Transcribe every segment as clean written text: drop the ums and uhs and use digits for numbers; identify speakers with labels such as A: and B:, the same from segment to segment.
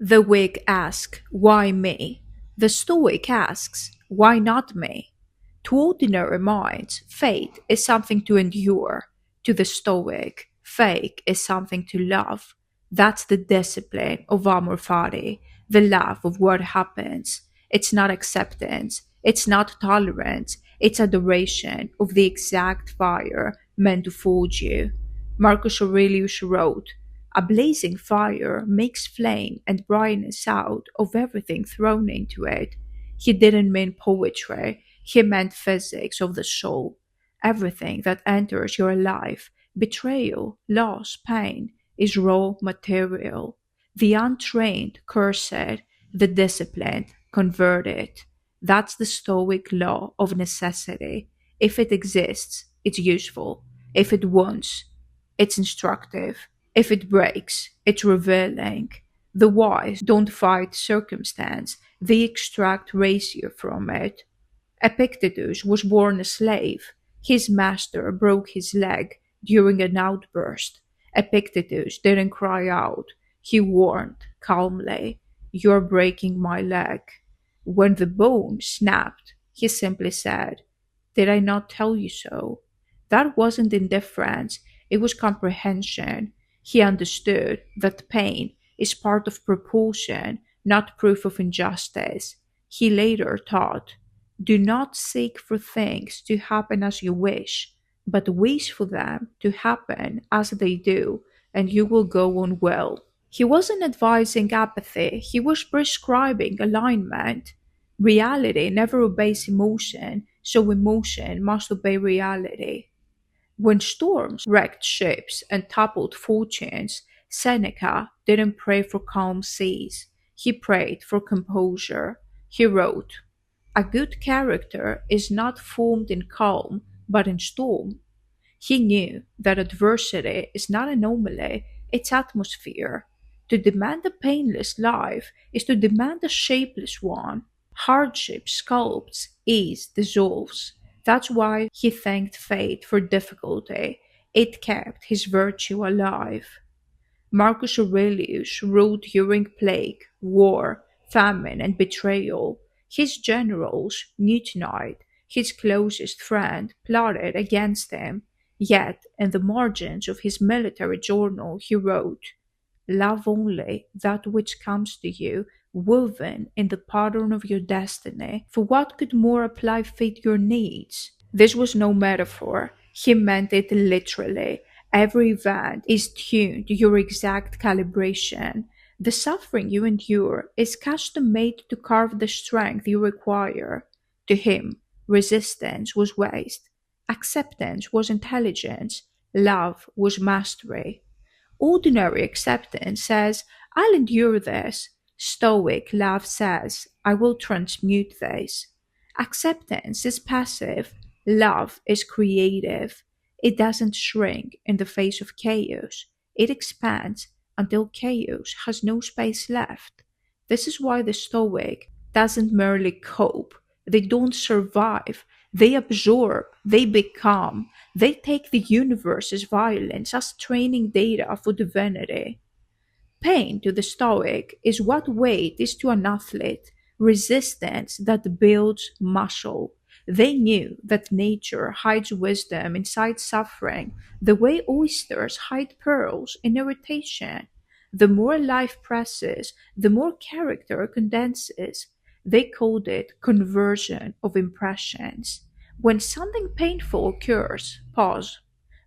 A: The Whig asks, why me? The Stoic asks, why not me? To ordinary minds, fate is something to endure. To the Stoic, fate is something to love. That's the discipline of Amor Fati, the love of what happens. It's not acceptance, it's not tolerance, it's adoration of the exact fire meant to forge you. Marcus Aurelius wrote, a blazing fire makes flame and brightness out of everything thrown into it. He didn't mean poetry, he meant physics of the soul. Everything that enters your life, betrayal, loss, pain, is raw material. The untrained curse it, the disciplined convert it. That's the Stoic law of necessity. If it exists, it's useful. If it wants, it's instructive. If it breaks, it's revealing. The wise don't fight circumstance, they extract ratio from it. Epictetus was born a slave. His master broke his leg during an outburst. Epictetus didn't cry out. He warned calmly, "You're breaking my leg." When the bone snapped, he simply said, "Did I not tell you so?" That wasn't indifference, it was comprehension. He understood that pain is part of propulsion, not proof of injustice. He later taught, do not seek for things to happen as you wish, but wish for them to happen as they do, and you will go on well. He wasn't advising apathy, he was prescribing alignment. Reality never obeys emotion, so emotion must obey reality. When storms wrecked ships and toppled fortunes, Seneca didn't pray for calm seas. He prayed for composure. He wrote, a good character is not formed in calm, but in storm. He knew that adversity is not anomaly, it's atmosphere. To demand a painless life is to demand a shapeless one. Hardship sculpts, ease dissolves. That's why he thanked fate for difficulty. It kept his virtue alive. Marcus Aurelius ruled during plague, war, famine, and betrayal. His generals mutinied, his closest friend plotted against him. Yet, in the margins of his military journal, he wrote, love only that which comes to you, woven in the pattern of your destiny. For what could more apply fit your needs? This was no metaphor. He meant it literally. Every event is tuned to your exact calibration. The suffering you endure is custom made to carve the strength you require. To him, resistance was waste. Acceptance was intelligence. Love was mastery. Ordinary acceptance says, I'll endure this. Stoic love says, I will transmute this. Acceptance is passive, love is creative. It doesn't shrink in the face of chaos, it expands until chaos has no space left. This is why the Stoic doesn't merely cope, they don't survive, they absorb, they become, they take the universe's violence as training data for divinity. Pain to the Stoic is what weight is to an athlete, resistance that builds muscle. They knew that nature hides wisdom inside suffering, the way oysters hide pearls in irritation. The more life presses, the more character condenses. They called it conversion of impressions. When something painful occurs, pause.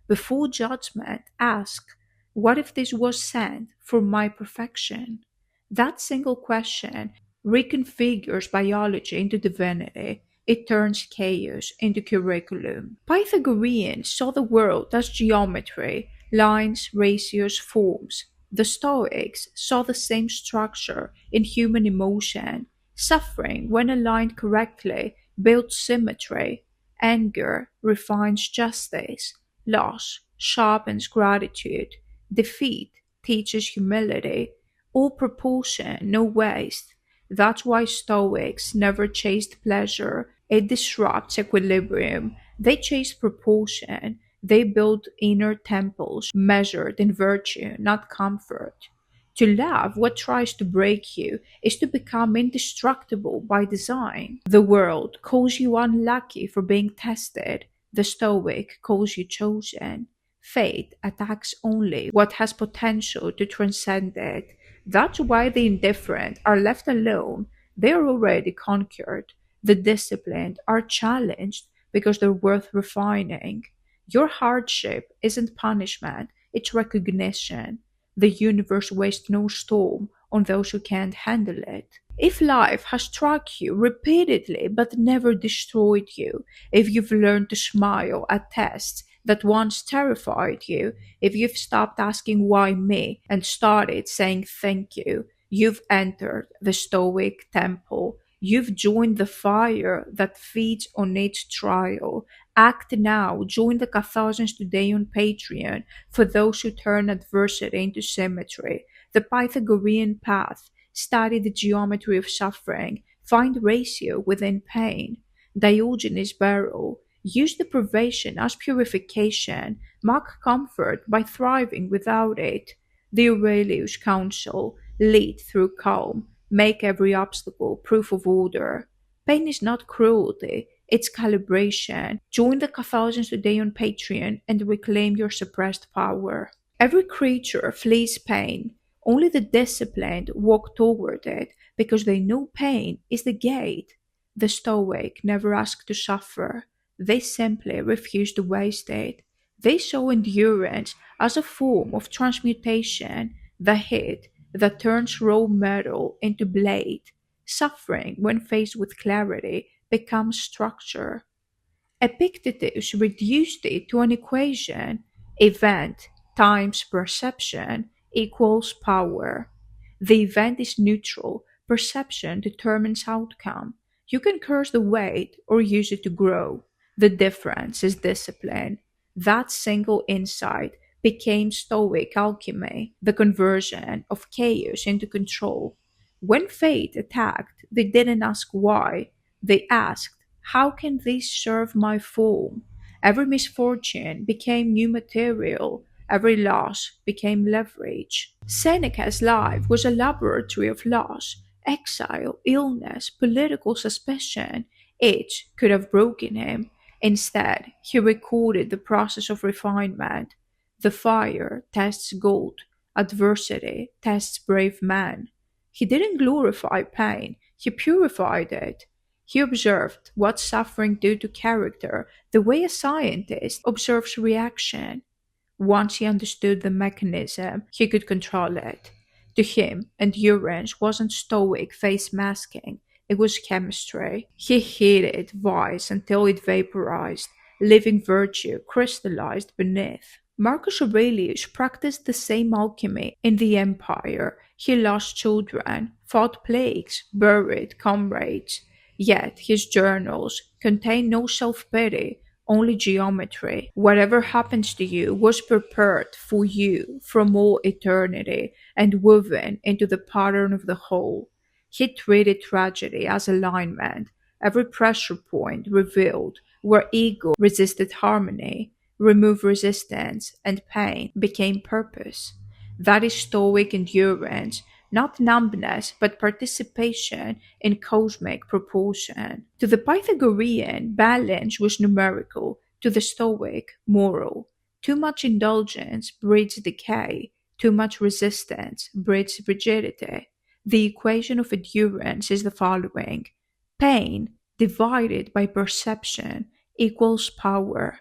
A: Before judgment, ask, what if this was sent for my perfection? That single question reconfigures biology into divinity. It turns chaos into curriculum. Pythagoreans saw the world as geometry, lines, ratios, forms. The Stoics saw the same structure in human emotion. Suffering, when aligned correctly, builds symmetry. Anger refines justice. Loss sharpens gratitude. Defeat teaches humility. All proportion, no waste. That's why Stoics never chased pleasure. It disrupts equilibrium. They chase proportion. They build inner temples measured in virtue, not comfort. To love what tries to break you is to become indestructible by design. The world calls you unlucky for being tested. The Stoic calls you chosen. Fate attacks only what has potential to transcend it. That's why the indifferent are left alone. They are already conquered. The disciplined are challenged because they're worth refining. Your hardship isn't punishment, it's recognition. The universe wastes no storm on those who can't handle it. If life has struck you repeatedly but never destroyed you, if you've learned to smile at tests that once terrified you, if you've stopped asking why me and started saying thank you, you've entered the Stoic temple. You've joined the fire that feeds on its trial. Act now. Join the Catharsians today on Patreon for those who turn adversity into symmetry. The Pythagorean path. Study the geometry of suffering. Find ratio within pain. Diogenes' barrel. Use deprivation as purification. Mark comfort by thriving without it. The Aurelius counsel. Lead through calm. Make every obstacle proof of order. Pain is not cruelty, it's calibration. Join the Catharsians today on Patreon and reclaim your suppressed power. Every creature flees pain. Only the disciplined walk toward it because they know pain is the gate. The Stoic never ask to suffer. They simply refuse to waste it. They saw endurance as a form of transmutation, the heat that turns raw metal into blade. Suffering, when faced with clarity, becomes structure. Epictetus reduced it to an equation: event times perception equals power. The event is neutral, perception determines outcome. You can curse the weight or use it to grow. The difference is discipline. That single insight became Stoic alchemy, the conversion of chaos into control. When fate attacked, they didn't ask why, they asked, how can this serve my form? Every misfortune became new material, every loss became leverage. Seneca's life was a laboratory of loss, exile, illness, political suspicion. Each could have broken him. Instead, he recorded the process of refinement. The fire tests gold, adversity tests brave man. He didn't glorify pain, he purified it. He observed what suffering did to character, the way a scientist observes reaction. Once he understood the mechanism, he could control it. To him, endurance wasn't stoic face masking, it was chemistry. He heated vice until it vaporized, leaving virtue crystallized beneath. Marcus Aurelius practiced the same alchemy in the empire. He lost children, fought plagues, buried comrades. Yet his journals contain no self pity, only geometry. Whatever happens to you was prepared for you from all eternity and woven into the pattern of the whole. He treated tragedy as alignment. Every pressure point revealed where ego resisted harmony, remove resistance, and pain became purpose. That is Stoic endurance, not numbness, but participation in cosmic proportion. To the Pythagorean, balance was numerical, to the Stoic, moral. Too much indulgence breeds decay, too much resistance breeds rigidity. The equation of endurance is the following: pain divided by perception equals power.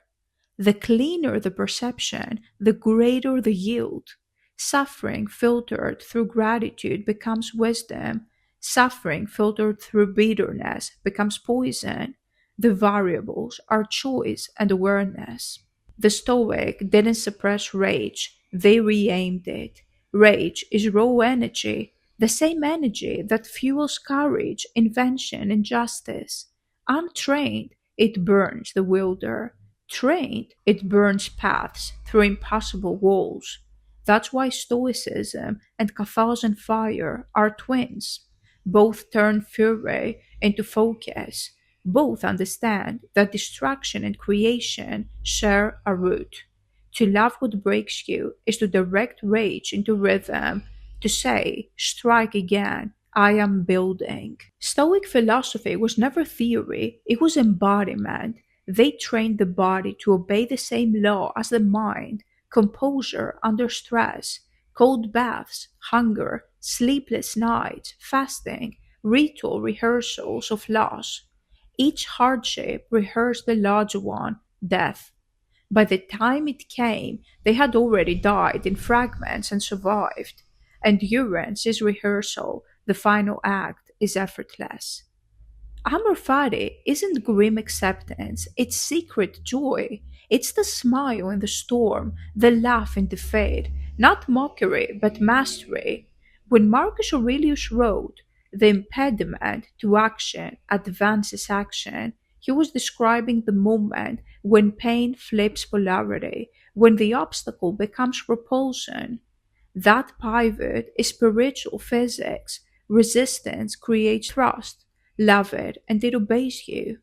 A: The cleaner the perception, the greater the yield. Suffering filtered through gratitude becomes wisdom. Suffering filtered through bitterness becomes poison. The variables are choice and awareness. The Stoic didn't suppress rage, they re-aimed it. Rage is raw energy, the same energy that fuels courage, invention, and justice. Untrained, it burns the wilder. Trained, it burns paths through impossible walls. That's why Stoicism and Catharsian fire are twins. Both turn fury into focus. Both understand that destruction and creation share a root. To love what breaks you is to direct rage into rhythm. to say, strike again, I am building. Stoic philosophy was never theory, it was embodiment. They trained the body to obey the same law as the mind, composure under stress, cold baths, hunger, sleepless nights, fasting, ritual rehearsals of loss. Each hardship rehearsed the larger one, death. By the time it came, they had already died in fragments and survived. Endurance is rehearsal, the final act is effortless. Amor Fati isn't grim acceptance, it's secret joy. It's the smile in the storm, the laugh in defeat, not mockery, but mastery. When Marcus Aurelius wrote, the impediment to action advances action, he was describing the moment when pain flips polarity, when the obstacle becomes repulsion. That pivot is spiritual physics. Resistance creates trust. Love it, and it obeys you.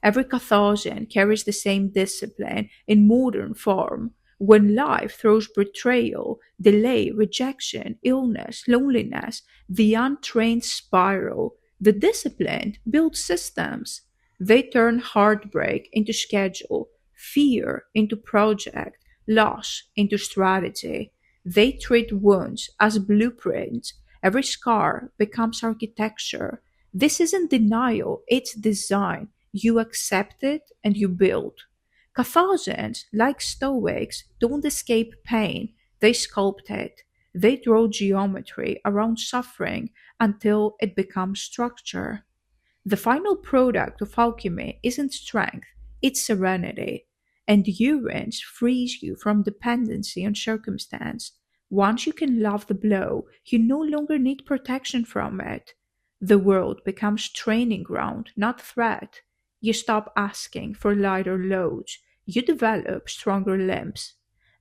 A: Every Catharsian carries the same discipline in modern form. When life throws betrayal, delay, rejection, illness, loneliness, the untrained spiral, the disciplined build systems. They turn heartbreak into schedule, fear into project, loss into strategy. They treat wounds as blueprints. Every scar becomes architecture. This isn't denial, it's design. You accept it and you build. Catharsians, like Stoics, don't escape pain, they sculpt it. They draw geometry around suffering until it becomes structure. The final product of alchemy isn't strength, it's serenity. Endurance frees you from dependency on circumstance. Once you can love the blow, you no longer need protection from it. The world becomes training ground, not threat. You stop asking for lighter loads. You develop stronger limbs.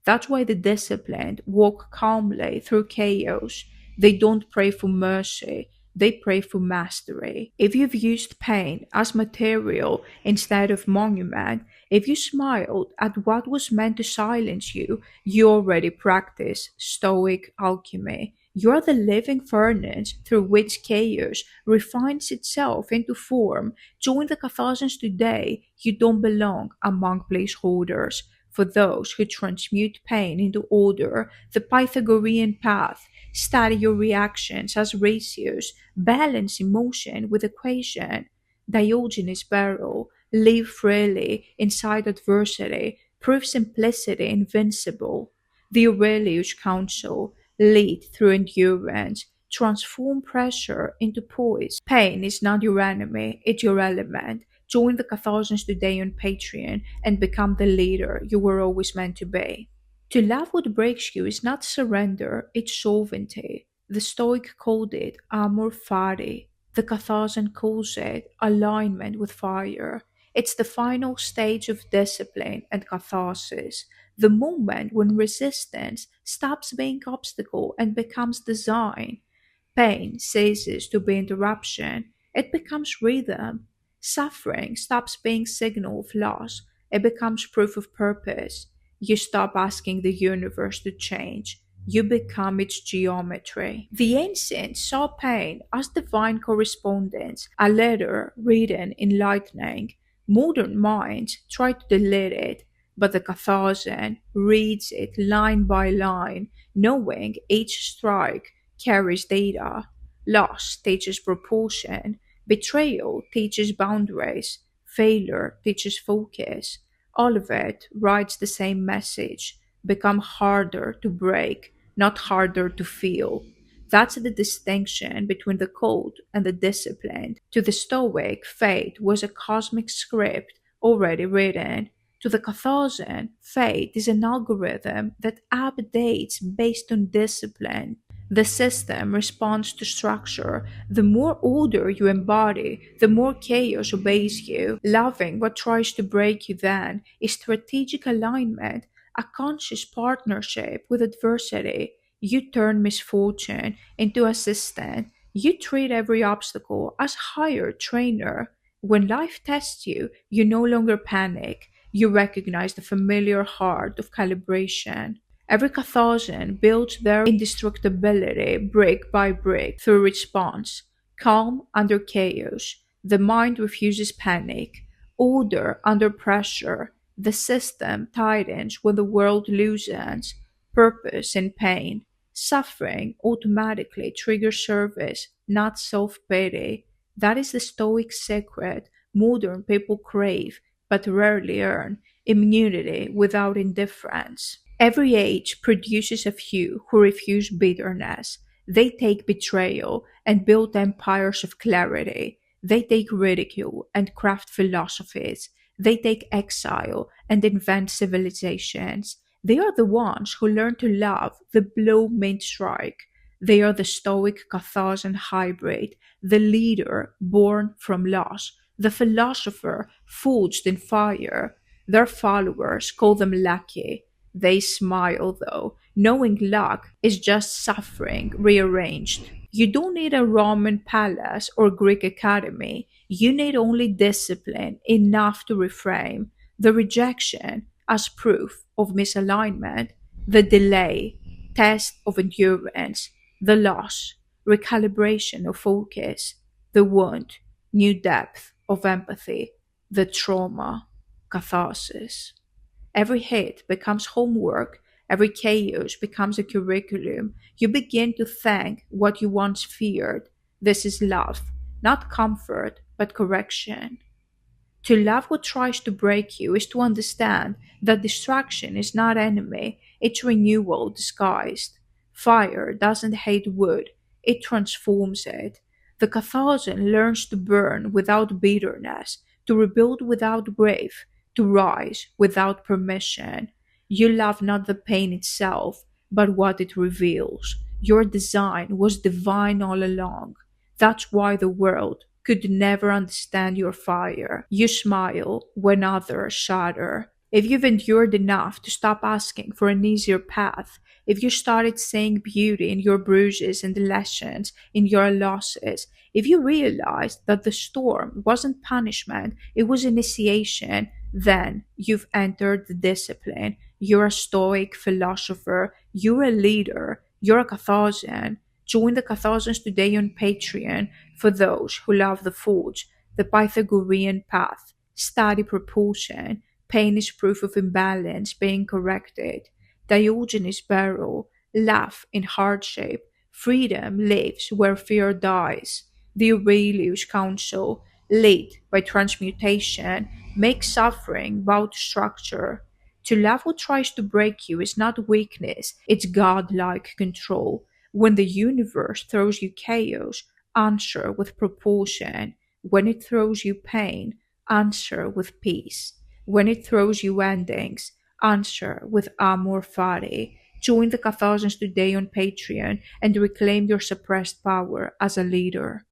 A: That's why the disciplined walk calmly through chaos. They don't pray for mercy, they pray for mastery. If you've used pain as material instead of monument, if you smiled at what was meant to silence you, you already practice Stoic alchemy. You're the living furnace through which chaos refines itself into form. Join the Catharsians today. You don't belong among placeholders. For those who transmute pain into order, the Pythagorean path, study your reactions as ratios, balance emotion with equation. Diogenes' barrel, live freely inside adversity, prove simplicity invincible. The Aurelius counsel, lead through endurance, transform pressure into poise. Pain is not your enemy, it's your element. Join the Catharsians today on Patreon and become the leader you were always meant to be. To love what breaks you is not surrender, it's sovereignty. The Stoic called it Amor Fati. The Catharsian calls it alignment with fire. It's the final stage of discipline and catharsis, the moment when resistance stops being obstacle and becomes design. Pain ceases to be interruption, it becomes rhythm. Suffering stops being signal of loss, it becomes proof of purpose. You stop asking the universe to change. You become its geometry. The ancients saw pain as divine correspondence, a letter written in lightning. Modern minds try to delete it, but the Catharsian reads it line by line, knowing each strike carries data. Loss teaches proportion. Betrayal teaches boundaries. Failure teaches focus. All of it writes the same message: become harder to break, not harder to feel. That's the distinction between the code and the discipline. To the Stoic, fate was a cosmic script already written. To the Catharsian, fate is an algorithm that updates based on discipline. The system responds to structure. The more order you embody, the more chaos obeys you. Loving what tries to break you then is strategic alignment, a conscious partnership with adversity. You turn misfortune into assistant. You treat every obstacle as hired trainer. When life tests you, you no longer panic. You recognize the familiar heart of calibration. Every Catharsian builds their indestructibility brick by brick through response. Calm under chaos. The mind refuses panic. Order under pressure. The system tightens when the world loosens. Purpose in pain. Suffering automatically triggers service, not self pity. That is the Stoic secret modern people crave but rarely earn immunity without indifference. Every age produces a few who refuse bitterness. They take betrayal and build empires of clarity. They take ridicule and craft philosophies. They take exile and invent civilizations. They are the ones who learn to love the blow mid strike. They are the Stoic Catharsian hybrid, the leader born from loss, the philosopher forged in fire. Their followers call them lucky. They smile though, knowing luck is just suffering rearranged. You don't need a Roman palace or Greek academy. You need only discipline enough to reframe the rejection as proof of misalignment, the delay, test of endurance, the loss, recalibration of focus, the wound, new depth of empathy, the trauma, catharsis. Every hit becomes homework, every chaos becomes a curriculum. You begin to thank what you once feared. This is love, not comfort, but correction. To love what tries to break you is to understand that distraction is not enemy, it's renewal disguised. Fire doesn't hate wood, it transforms it. The Catharsian learns to burn without bitterness, to rebuild without grief, to rise without permission. You love not the pain itself, but what it reveals. Your design was divine all along. That's why the world could never understand your fire. You smile when others shudder. If you've endured enough to stop asking for an easier path, if you started seeing beauty in your bruises and lessons in your losses, if you realized that the storm wasn't punishment, it was initiation, then you've entered the discipline. You're a Stoic philosopher, you're a leader, you're a Catharsian. Join the Catharsians today on Patreon for those who love the forge, the Pythagorean path, study proportion, pain is proof of imbalance being corrected, Diogenes' barrel, laugh in hardship, freedom lives where fear dies, the Aurelius counsel, lead by transmutation, make suffering bow to structure. To love what tries to break you is not weakness, it's godlike control. When the universe throws you chaos, answer with proportion. When it throws you pain, answer with peace. When it throws you endings, answer with Amor Fati. Join the Catharsians today on Patreon and reclaim your suppressed power as a leader.